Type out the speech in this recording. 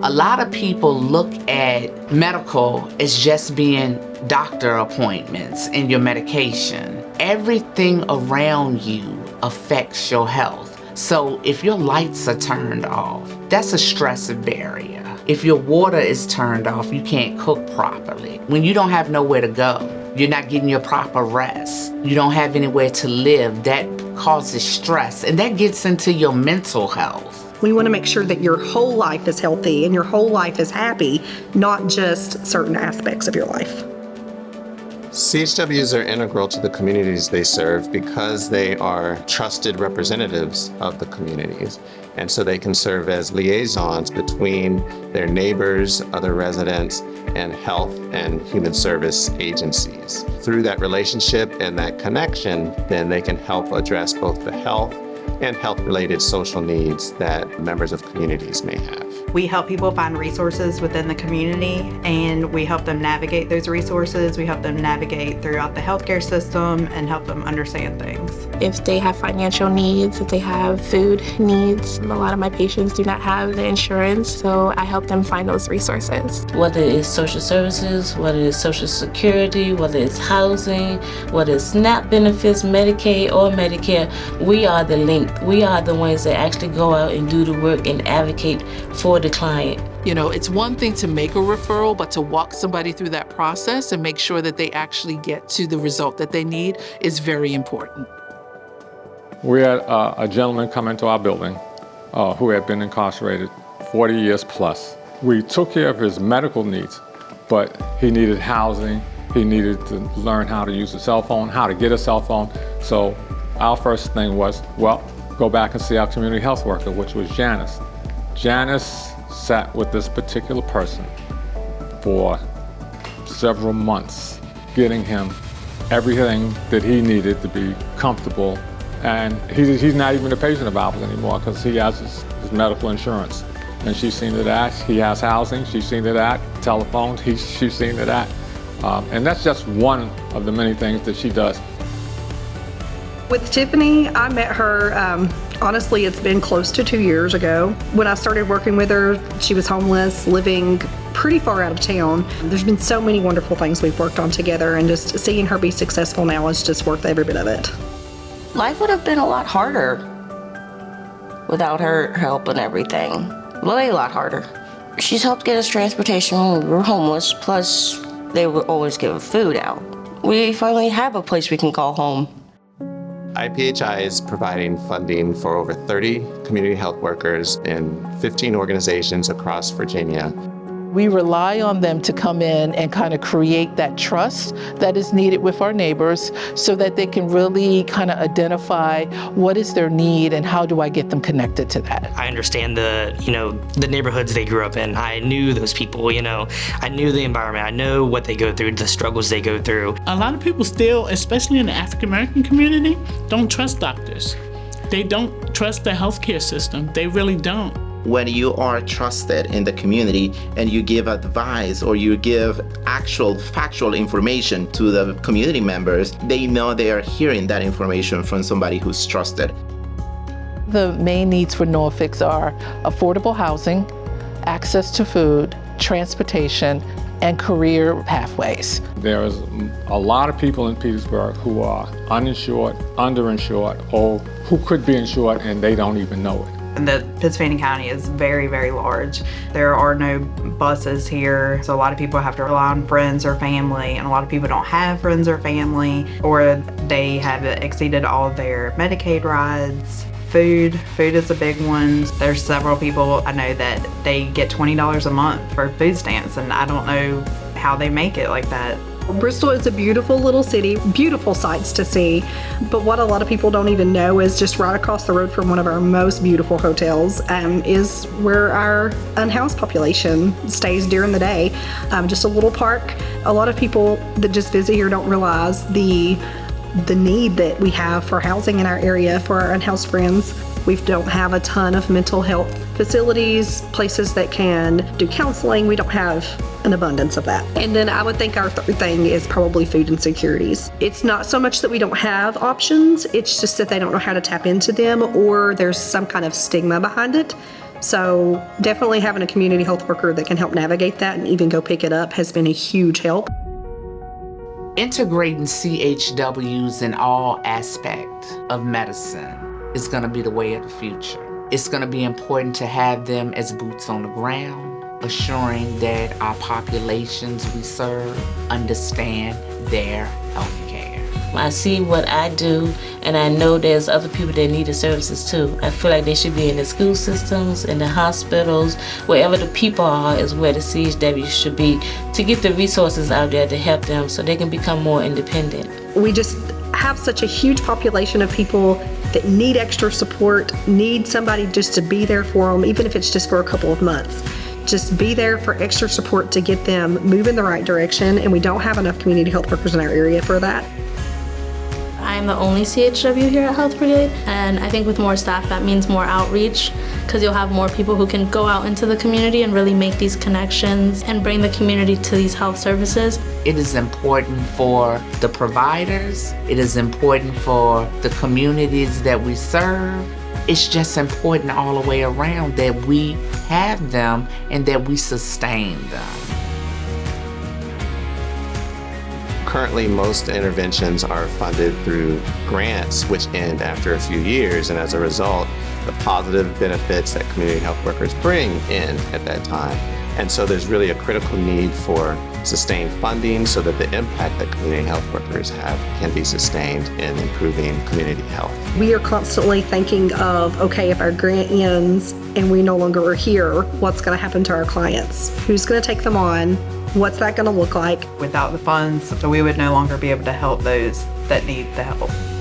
A lot of people look at medical as just being doctor appointments and your medication. Everything around you affects your health. So if your lights are turned off, that's a stress barrier. If your water is turned off, you can't cook properly. When you don't have nowhere to go, you're not getting your proper rest, you don't have anywhere to live, that causes stress, and that gets into your mental health. We want to make sure that your whole life is healthy and your whole life is happy, not just certain aspects of your life. CHWs are integral to the communities they serve because they are trusted representatives of the communities. And so they can serve as liaisons between their neighbors, other residents, and health and human service agencies. Through that relationship and that connection, then they can help address both the health and health-related social needs that members of communities may have. We help people find resources within the community, and we help them navigate those resources. We help them navigate throughout the healthcare system and help them understand things. If they have financial needs, if they have food needs, a lot of my patients do not have the insurance, so I help them find those resources. Whether it's social services, whether it's social security, whether it's housing, whether it's SNAP benefits, Medicaid or Medicare, we are the link. We are the ones that actually go out and do the work and advocate for the client. You know, it's one thing to make a referral, but to walk somebody through that process and make sure that they actually get to the result that they need is very important. We had a gentleman come into our building who had been incarcerated 40 years plus. We took care of his medical needs, but he needed housing. He needed to learn how to use a cell phone, how to get a cell phone. So our first thing was, well, go back and see our community health worker, which was Janice. Janice sat with this particular person for several months, getting him everything that he needed to be comfortable. And he's not even a patient of ours anymore because he has his medical insurance. And she's seen to that. He has housing, she's seen to that. Telephones, she's seen to that. And that's just one of the many things that she does. With Tiffany, I met her, honestly, it's been close to 2 years ago. When I started working with her, she was homeless, living pretty far out of town. There's been so many wonderful things we've worked on together, and just seeing her be successful now is just worth every bit of it. Life would have been a lot harder without her help and everything. Way a lot harder. She's helped get us transportation when we were homeless, plus they would always give food out. We finally have a place we can call home. IPHI is providing funding for over 30 community health workers in 15 organizations across Virginia. We rely on them to come in and kind of create that trust that is needed with our neighbors so that they can really kind of identify what is their need and how do I get them connected to that. I understand the neighborhoods they grew up in. I knew those people, I knew the environment. I know what they go through, the struggles they go through. A lot of people still, especially in the African American community, don't trust doctors. They don't trust the healthcare system. They really don't. When you are trusted in the community and you give advice or you give actual factual information to the community members, they know they are hearing that information from somebody who's trusted. The main needs for Norfolk are affordable housing, access to food, transportation, and career pathways. There is a lot of people in Petersburg who are uninsured, underinsured, or who could be insured and they don't even know it. The Pittsylvania County is very, very large. There are no buses here, so a lot of people have to rely on friends or family, and a lot of people don't have friends or family, or they have exceeded all of their Medicaid rides. Food is a big one. There's several people I know that they get $20 a month for food stamps, and I don't know how they make it like that. Bristol is a beautiful little city, beautiful sights to see, but what a lot of people don't even know is just right across the road from one of our most beautiful hotels is where our unhoused population stays during the day. Just a little park. A lot of people that just visit here don't realize the need that we have for housing in our area for our unhoused friends. We don't have a ton of mental health facilities, places that can do counseling. We don't have an abundance of that. And then I would think our third thing is probably food insecurities. It's not so much that we don't have options, it's just that they don't know how to tap into them, or there's some kind of stigma behind it. So definitely having a community health worker that can help navigate that and even go pick it up has been a huge help. Integrating CHWs in all aspects of medicine is going to be the way of the future. It's going to be important to have them as boots on the ground, assuring that our populations we serve understand their health care. I see what I do, and I know there's other people that need the services too. I feel like they should be in the school systems, in the hospitals, wherever the people are is where the CHW should be, to get the resources out there to help them so they can become more independent. We just have such a huge population of people that need extra support, need somebody just to be there for them, even if it's just for a couple of months. Just be there for extra support to get them move in the right direction, and we don't have enough community health workers in our area for that. I'm the only CHW here at Health Brigade, and I think with more staff that means more outreach, because you'll have more people who can go out into the community and really make these connections and bring the community to these health services. It is important for the providers, it is important for the communities that we serve. It's just important all the way around that we have them and that we sustain them. Currently, most interventions are funded through grants, which end after a few years, and as a result, the positive benefits that community health workers bring in at that time. And so there's really a critical need for sustained funding so that the impact that community health workers have can be sustained in improving community health. We are constantly thinking of, okay, if our grant ends and we no longer are here, what's going to happen to our clients? Who's going to take them on? What's that going to look like? Without the funds, we would no longer be able to help those that need the help.